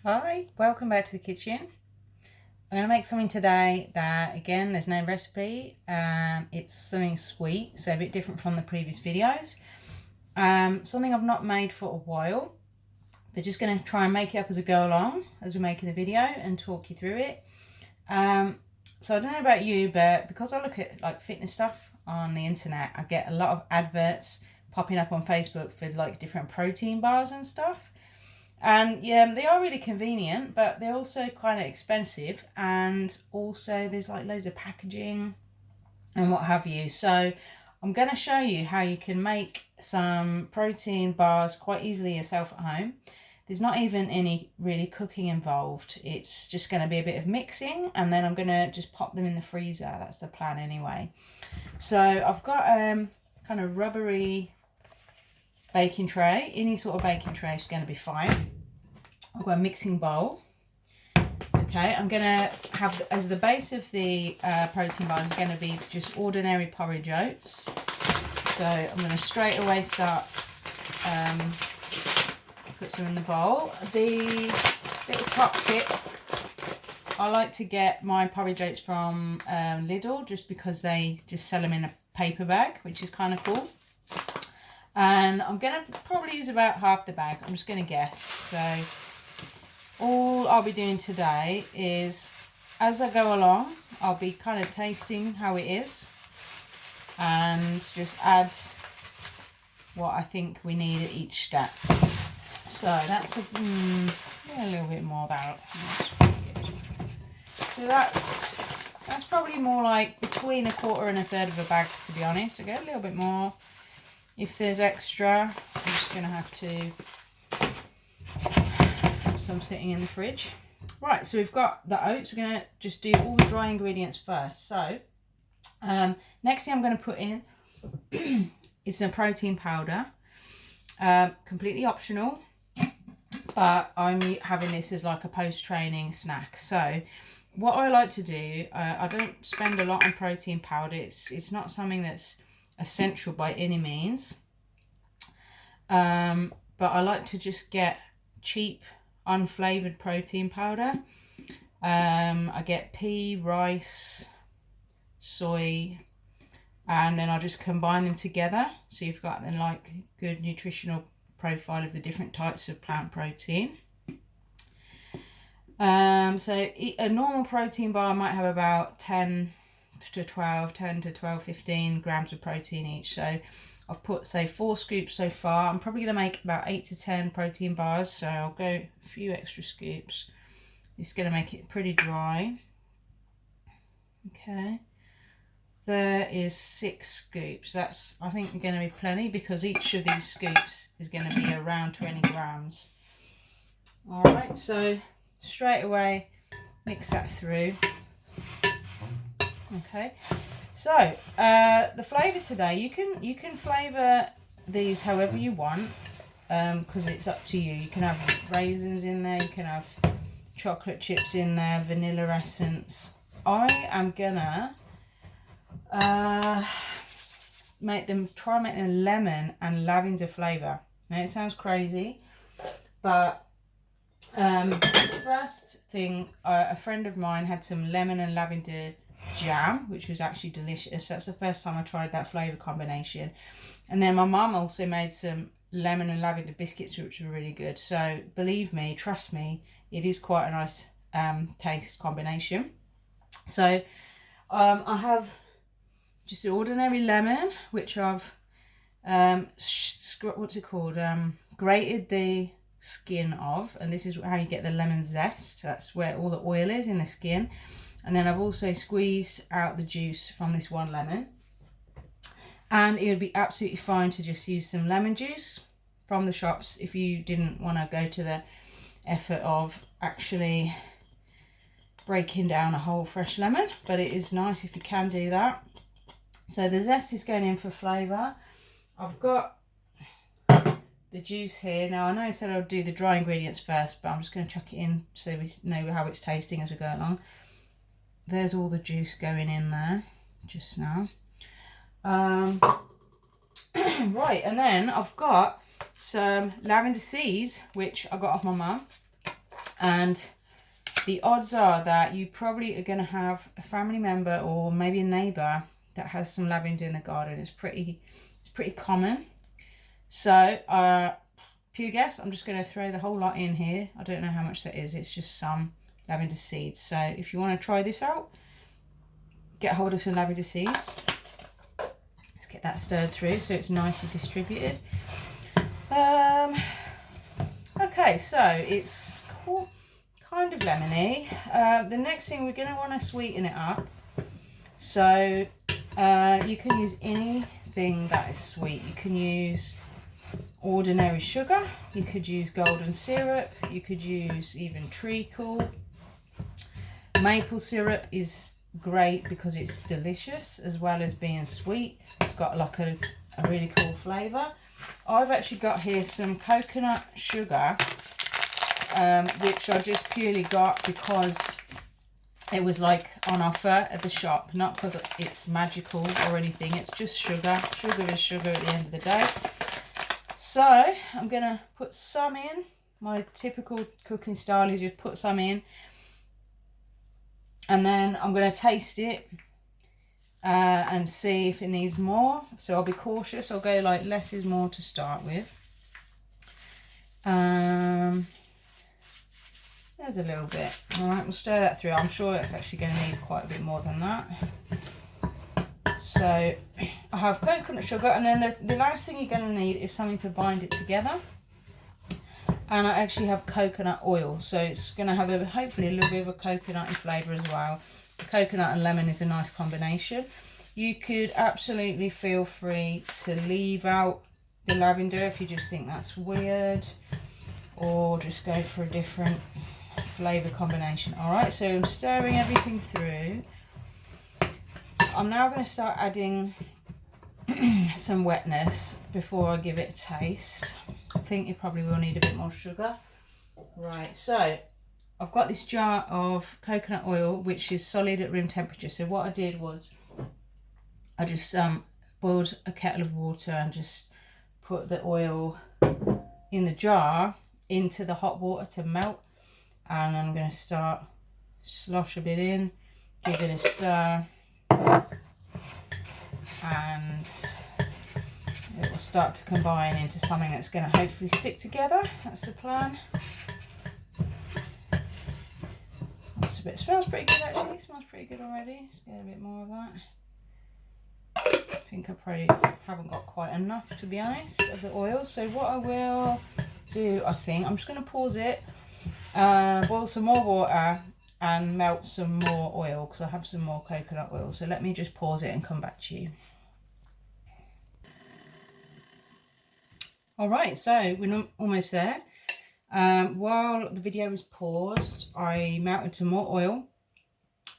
Hi, welcome back to the kitchen. I'm going to make something today that, again, there's no recipe. It's something sweet, so a bit different from the previous videos. Something I've not made for a while, but just going to try and make it up as I go along, as we're making the video, and talk you through it. So I don't know about you, but because I look at like fitness stuff on the internet, I get a lot of adverts popping up on Facebook for like different protein bars and stuff. And yeah, they are really convenient, but they're also kind of expensive, and also there's like loads of packaging and what have you. So I'm going to show you how you can make some protein bars quite easily yourself at home. There's not even any really cooking involved. It's just going to be a bit of mixing, and then I'm going to just pop them in the freezer. That's the plan anyway. So I've got kind of rubbery baking tray. Any sort of baking tray is going to be fine. I've got a mixing bowl. Okay, I'm going to have, as the base of the protein bar is going to be just ordinary porridge oats. So I'm going to straight away start, put some in the bowl. The little top tip, I like to get my porridge oats from Lidl, just because they just sell them in a paper bag, which is kind of cool. And I'm going to probably use about half the bag. I'm just going to guess. So all I'll be doing today is, as I go along, I'll be kind of tasting how it is and just add what I think we need at each step. So that's a little bit more about. So that's probably more like between a quarter and a third of a bag, to be honest. I get a little bit more. If there's extra, I'm just going to have some sitting in the fridge. Right, so we've got the oats. We're going to just do all the dry ingredients first. So next thing I'm going to put in is some protein powder. Completely optional, but I'm having this as like a post-training snack. So what I like to do, I don't spend a lot on protein powder. It's not something that's essential by any means, but I like to just get cheap unflavoured protein powder. I get pea, rice, soy, and then I'll just combine them together, so you've got then like good nutritional profile of the different types of plant protein. So a normal protein bar might have about 10 to 12, 15 grams of protein each. So I've put, say, 4 scoops so far. I'm probably going to make about 8 to 10 protein bars, so I'll go a few extra scoops. It's going to make it pretty dry. Okay, there is 6 scoops. That's, I think, going to be plenty, because each of these scoops is going to be around 20 grams. All right, so straight away mix that through. Okay, so the flavour today, you can flavour these however you want, because it's up to you. You can have raisins in there, you can have chocolate chips in there, vanilla essence. I am gonna make them lemon and lavender flavour. Now it sounds crazy, but first thing, a friend of mine had some lemon and lavender jam, which was actually delicious. That's the first time I tried that flavour combination. And then my mum also made some lemon and lavender biscuits, which were really good. So believe me, trust me, it is quite a nice taste combination. So I have just an ordinary lemon, which I've grated the skin of, and this is how you get the lemon zest. That's where all the oil is, in the skin. And then I've also squeezed out the juice from this one lemon. And it would be absolutely fine to just use some lemon juice from the shops if you didn't want to go to the effort of actually breaking down a whole fresh lemon. But it is nice if you can do that. So the zest is going in for flavour. I've got the juice here. Now I know I said I'll do the dry ingredients first, but I'm just going to chuck it in so we know how it's tasting as we go along. There's all the juice going in there just now. Right, and then I've got some lavender seeds, which I got off my mum. And the odds are that you probably are going to have a family member or maybe a neighbour that has some lavender in the garden. It's pretty common. So pure guess, I'm just going to throw the whole lot in here. I don't know how much that is. It's just some lavender seeds. So if you want to try this out, get hold of some lavender seeds. Let's get that stirred through so it's nicely distributed. Okay, so it's kind of lemony. The next thing, we're going to want to sweeten it up. So you can use anything that is sweet. You can use ordinary sugar, you could use golden syrup, you could use even treacle. Maple syrup is great because it's delicious as well as being sweet. It's got like a really cool flavour. I've actually got here some coconut sugar, which I just purely got because it was like on offer at the shop, not because it's magical or anything. It's just sugar. Sugar is sugar at the end of the day. So I'm going to put some in. My typical cooking style is just put some in. And then I'm going to taste it and see if it needs more. So I'll be cautious. I'll go like less is more to start with. There's a little bit. All right, we'll stir that through. I'm sure it's actually going to need quite a bit more than that. So I have coconut sugar, and then the last thing you're going to need is something to bind it together. And I actually have coconut oil, so it's going to have hopefully a little bit of a coconutty flavour as well. The coconut and lemon is a nice combination. You could absolutely feel free to leave out the lavender if you just think that's weird, or just go for a different flavour combination. Alright, so I'm stirring everything through. I'm now going to start adding some wetness before I give it a taste. I think you probably will need a bit more sugar. Right, so I've got this jar of coconut oil which is solid at room temperature. So what I did was I just boiled a kettle of water and just put the oil in the jar into the hot water to melt. And I'm going to start slosh a bit in, give it a stir, and it will start to combine into something that's going to hopefully stick together. That's the plan. That's a bit, smells pretty good actually, smells pretty good already. Let's get a bit more of that. I think I probably haven't got quite enough, to be honest, of the oil. So what I will do, I think, I'm just going to pause it, boil some more water and melt some more oil because I have some more coconut oil. So let me just pause it and come back to you. Alright, so we're almost there. While the video was paused, I melted some more oil.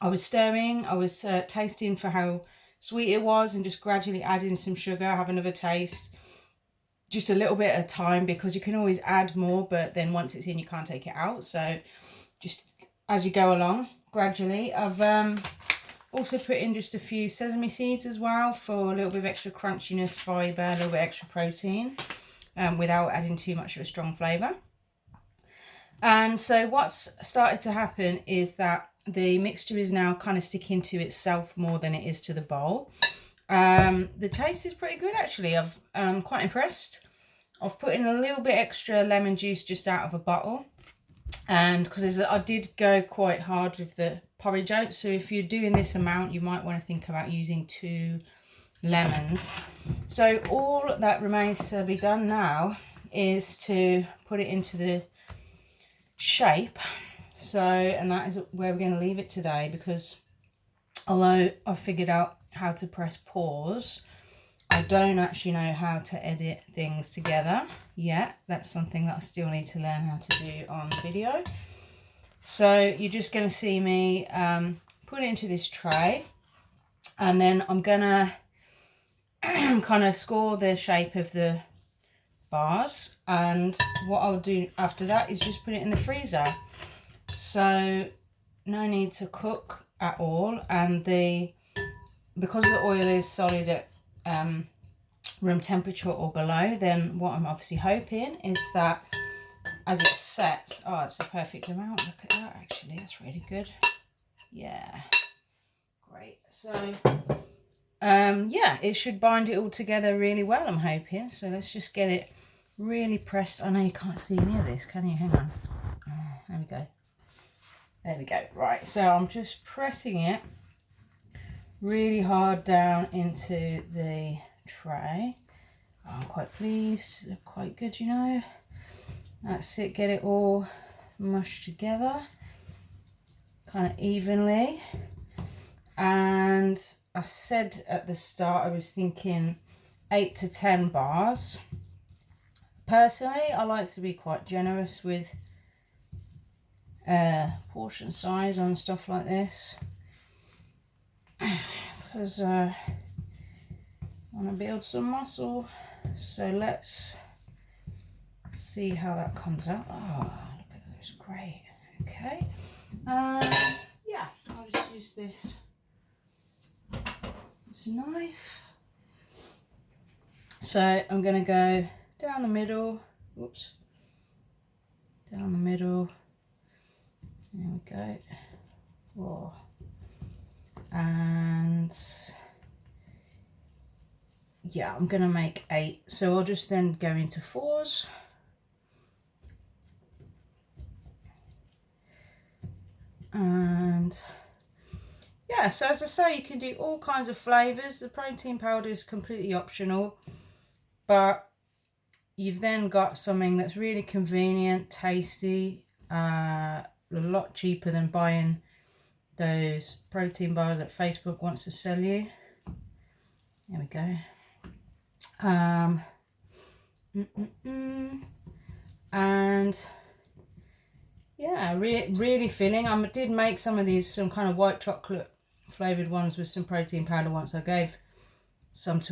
I was stirring, I was tasting for how sweet it was and just gradually adding some sugar, have another taste. Just a little bit at a time because you can always add more, but then once it's in you can't take it out. So just as you go along, gradually. I've also put in just a few sesame seeds as well for a little bit of extra crunchiness, fibre, a little bit extra protein, without adding too much of a strong flavour. And so what's started to happen is that the mixture is now kind of sticking to itself more than it is to the bowl. The taste is pretty good actually. I'm quite impressed. I've put in a little bit extra lemon juice just out of a bottle, and because I did go quite hard with the porridge oats, so if you're doing this amount you might want to think about using 2 lemons. So all that remains to be done now is to put it into the shape. So, and that is where we're going to leave it today, because although I've figured out how to press pause, I don't actually know how to edit things together yet. That's something that I still need to learn how to do on video. So you're just going to see me put it into this tray, and then I'm going to kind of score the shape of the bars, and what I'll do after that is just put it in the freezer. So no need to cook at all, and because the oil is solid at room temperature or below, then what I'm obviously hoping is that as it sets. Oh, it's a perfect amount. Look at that, actually. That's really good. Yeah. Great. So, yeah, it should bind it all together really well, I'm hoping. So let's just get it really pressed. I know you can't see any of this, can you? Hang on. There we go. There we go. Right, so I'm just pressing it really hard down into the tray. Oh, I'm quite pleased. Look quite good, you know. That's it. Get it all mushed together, kind of evenly. And I said at the start I was thinking 8 to 10 bars. Personally, I like to be quite generous with portion size on stuff like this, because I want to build some muscle. So let's see how that comes out. Oh, look at that, it's great. Okay, yeah, I'll just use this knife. So I'm going to go down the middle. Whoops. Down the middle. There we go. Whoa. And yeah, I'm going to make 8. So I'll just then go into 4s. And yeah, so as I say, you can do all kinds of flavours. The protein powder is completely optional, but you've then got something that's really convenient, tasty, a lot cheaper than buying those protein bars that Facebook wants to sell you. There we go. And yeah, really filling. I did make some of these, some kind of white chocolate flavoured ones with some protein powder once. I gave some to